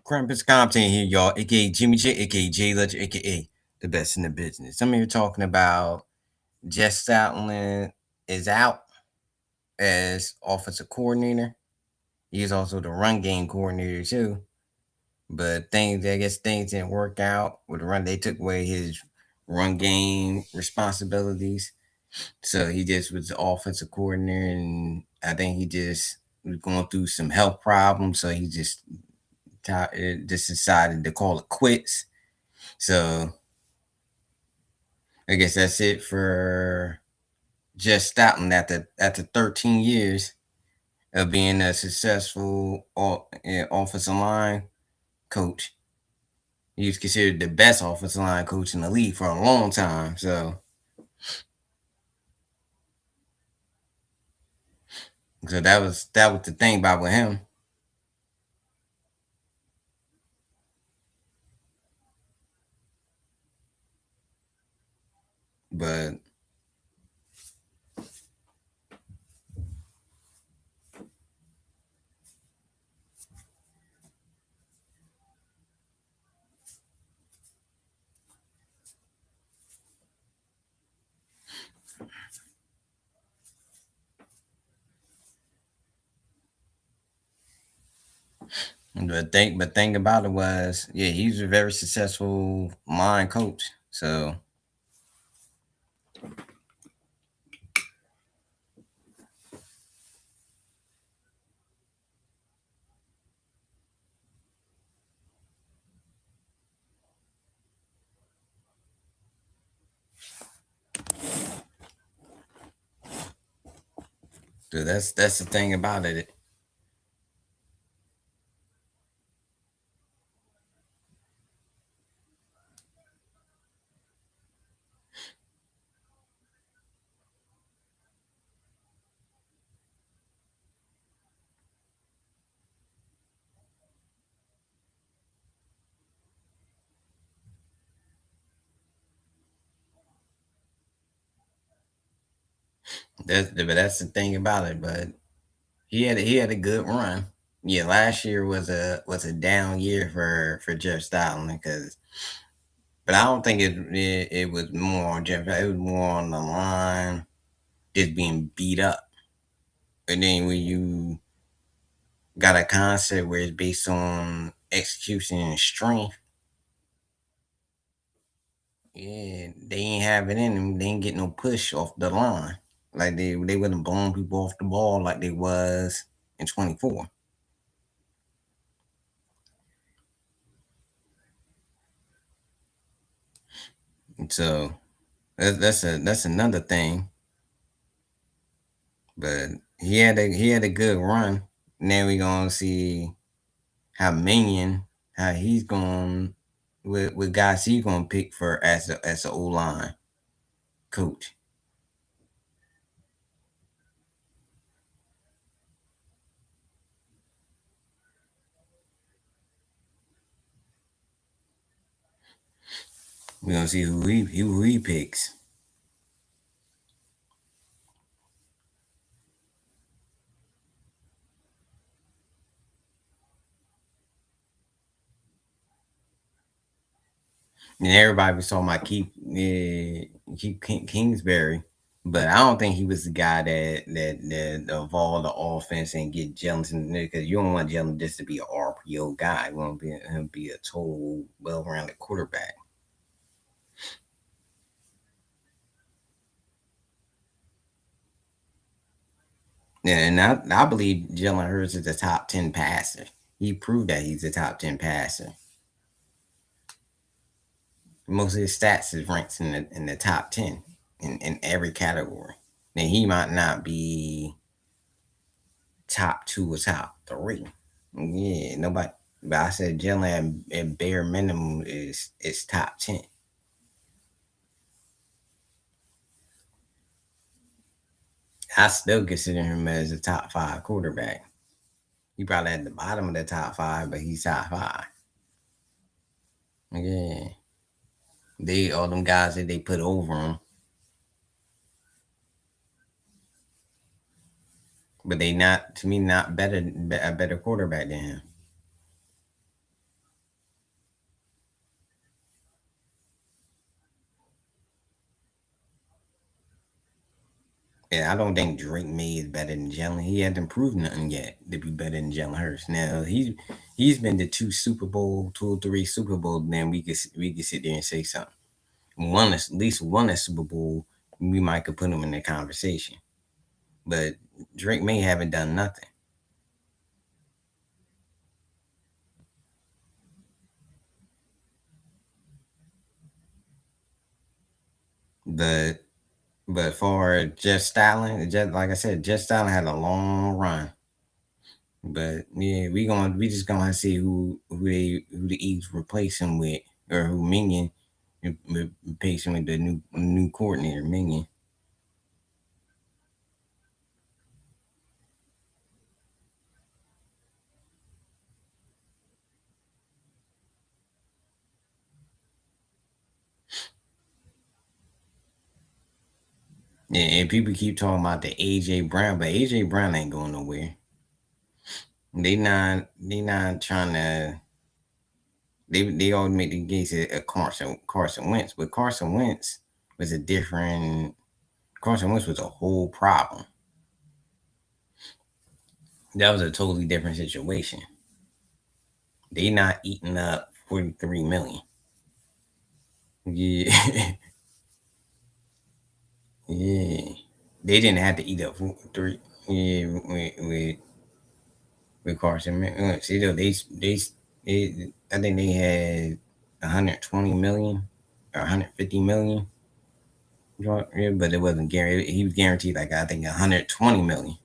Krampus content here, y'all, aka Jimmy J, aka J Ledger, aka the best in the business. I'm here talking about Jeff Stoutland is out as offensive coordinator. He's also the run game coordinator too. But things didn't work out with the run. They took away his run game responsibilities. So he just was the offensive coordinator, and I think he just was going through some health problems. So he just decided to call it quits. So I guess that's it for Just Stoutland after 13 years of being a successful offensive line coach. He was considered the best offensive line coach in the league for a long time. So that was the thing about with him. But the thing about it was, yeah, he was a very successful line coach. So that's the thing about it. That's the thing about it. But he had a good run. Yeah, last year was a down year for Jeff Stoutland because, but I don't think it was more on Jeff. It was more on the line just being beat up. And then when you got a concept where it's based on execution and strength, yeah, they ain't have it in them. They ain't get no push off the line. Like they wouldn't blown people off the ball like they was in 24. And so that's another thing. But he had a good run. Now we gonna see how Minion, how he's going with guys he's gonna pick for as a O line coach. We're gonna see who he picks. And everybody was talking about keep Kingsbury, but I don't think he was the guy that evolved the offense and get Jalen because you don't want Jalen just to be an RPO guy. You want him to be a total well-rounded quarterback. Yeah, and I believe Jalen Hurts is a top 10 passer. He proved that he's a top 10 passer. Most of his stats is ranked in the top 10 in every category. Now he might not be top two or top three. Yeah, nobody. But I said Jalen at bare minimum is top 10. I still consider him as a top five quarterback. He probably at the bottom of the top five, but he's top five. Yeah, they all them guys that they put over him, but they not to me not a better quarterback than him. And I don't think Drake May is better than Jalen. He hasn't proven nothing yet to be better than Jalen Hurts. Now he's been to two or three Super Bowl. Then we could sit there and say something. One at least one at Super Bowl, we might could put him in the conversation. But Drake May haven't done nothing. But for Jeff Styling, just like I said, Jeff Styling had a long run. But yeah, we just gonna see who the Eagles replace him with, or who Minion replace him with the new coordinator Minion. And people keep talking about the AJ Brown, but AJ Brown ain't going nowhere. They not trying to. They always make the case at Carson Wentz, but Carson Wentz was a different. Carson Wentz was a whole problem. That was a totally different situation. They not eating up 43 million. Yeah, yeah. They didn't have to eat up three. Yeah, with Carson Wentz. See, though they I think they had 120 million or 150 million. Yeah, but it wasn't guaranteed. He was guaranteed like I think 120 million.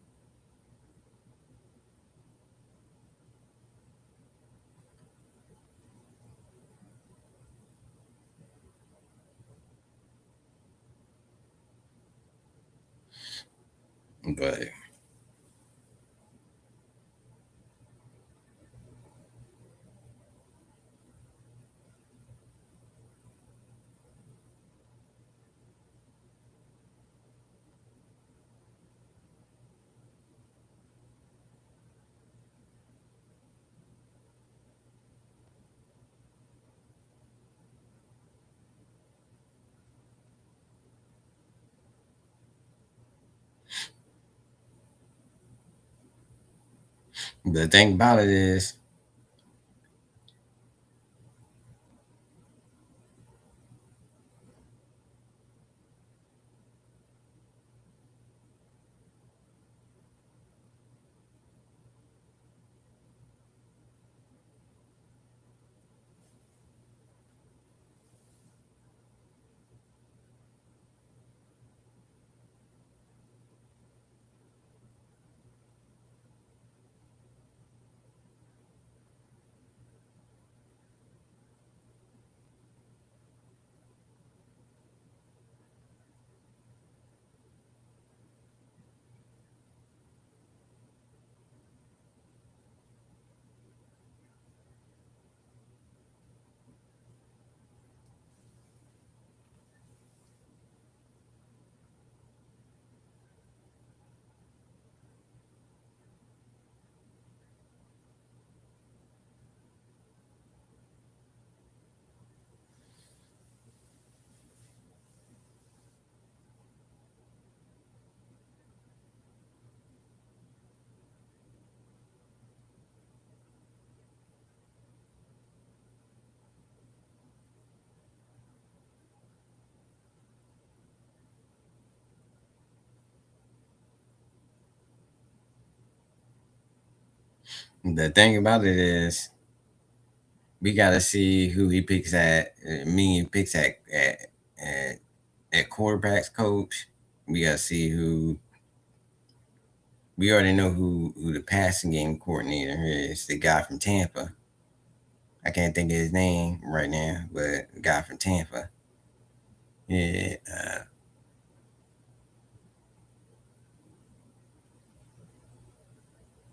But the thing about it is, the thing about it is, we gotta see who he picks at. Me picks at at quarterbacks coach. We gotta see who. We already know who the passing game coordinator is. The guy from Tampa. I can't think of his name right now, but the guy from Tampa. Yeah,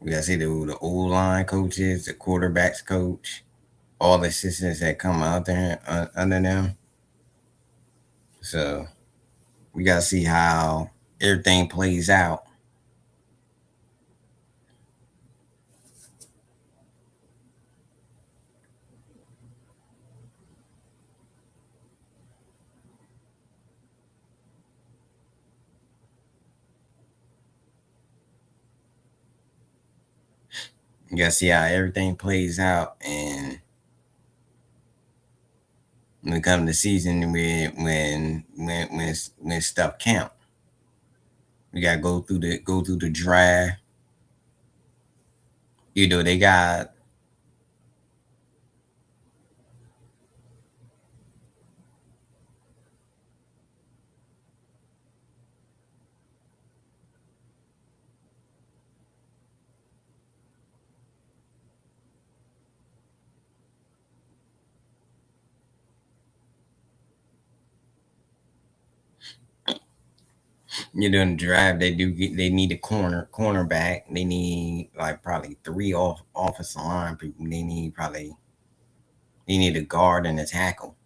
we gotta see who the old line coach is, the quarterbacks coach, all the assistants that come out there under them. So we gotta see how everything plays out. You gotta see how everything plays out, and when it comes to season, when stuff count, you gotta go through the draft. They got in the draft. They need a cornerback. They need like probably three offensive line people. They need a guard and a tackle.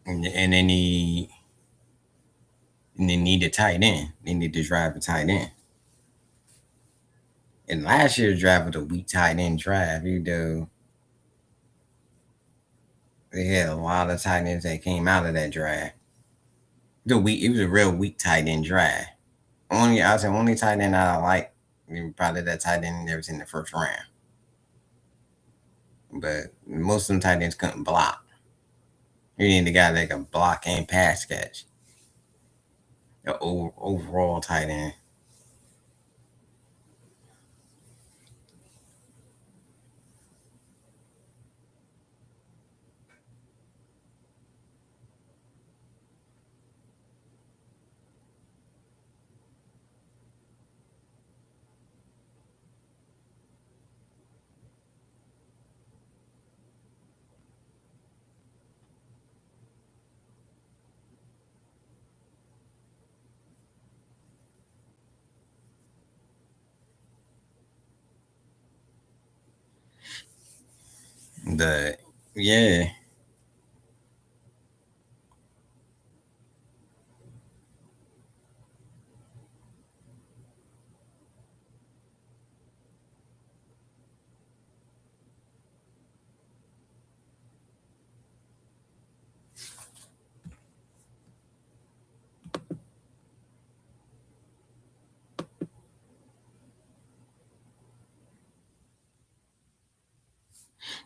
And they need a tight end. They need to drive a tight end. And last year's draft was a weak tight end draft. They had a lot of tight ends that came out of that draft. It was a real weak tight end draft. I said only tight end I like probably that tight end that was in the first round. But most of them tight ends couldn't block. You need a guy that can block and pass catch. The overall tight end. The Yeah,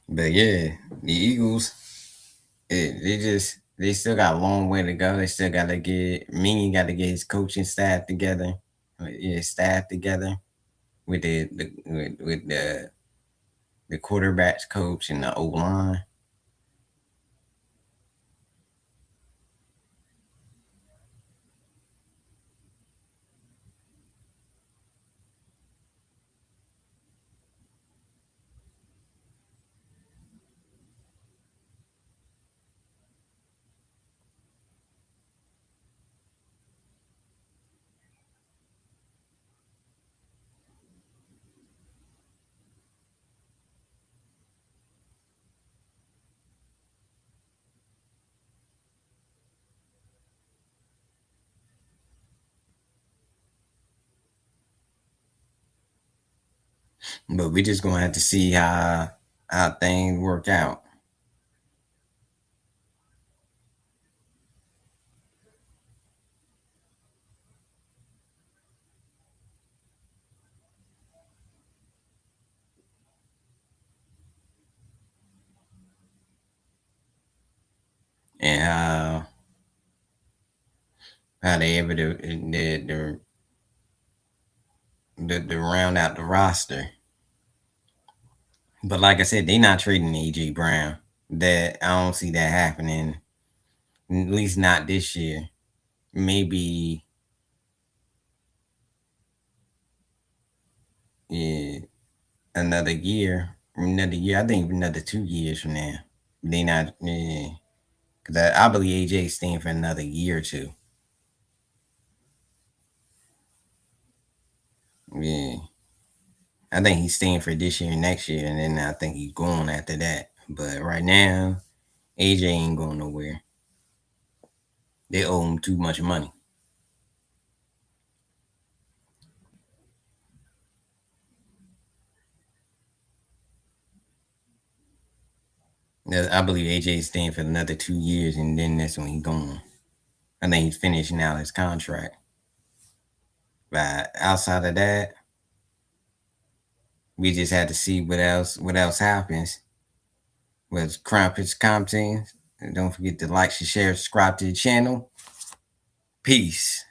but yeah, the Eagles. They still got a long way to go. They still got to get Mingy got to get his coaching staff together, his staff together with the quarterbacks coach and the O line. But we just gonna have to see how things work out. And how they able to round out the roster. But like I said, they not trading AJ Brown. That I don't see that happening. At least not this year. Maybe yeah, another year. Another year. I think another 2 years from now. They not yeah. Cause I believe AJ staying for another year or two. Yeah, I think he's staying for this year and next year, and then I think he's going after that. But right now, AJ ain't going nowhere. They owe him too much money. I believe AJ is staying for another 2 years, and then that's when he's going. I think he's finishing out his contract. But outside of that, we just had to see what else happens with Crown Picture content. And don't forget to like, share, subscribe to the channel. Peace.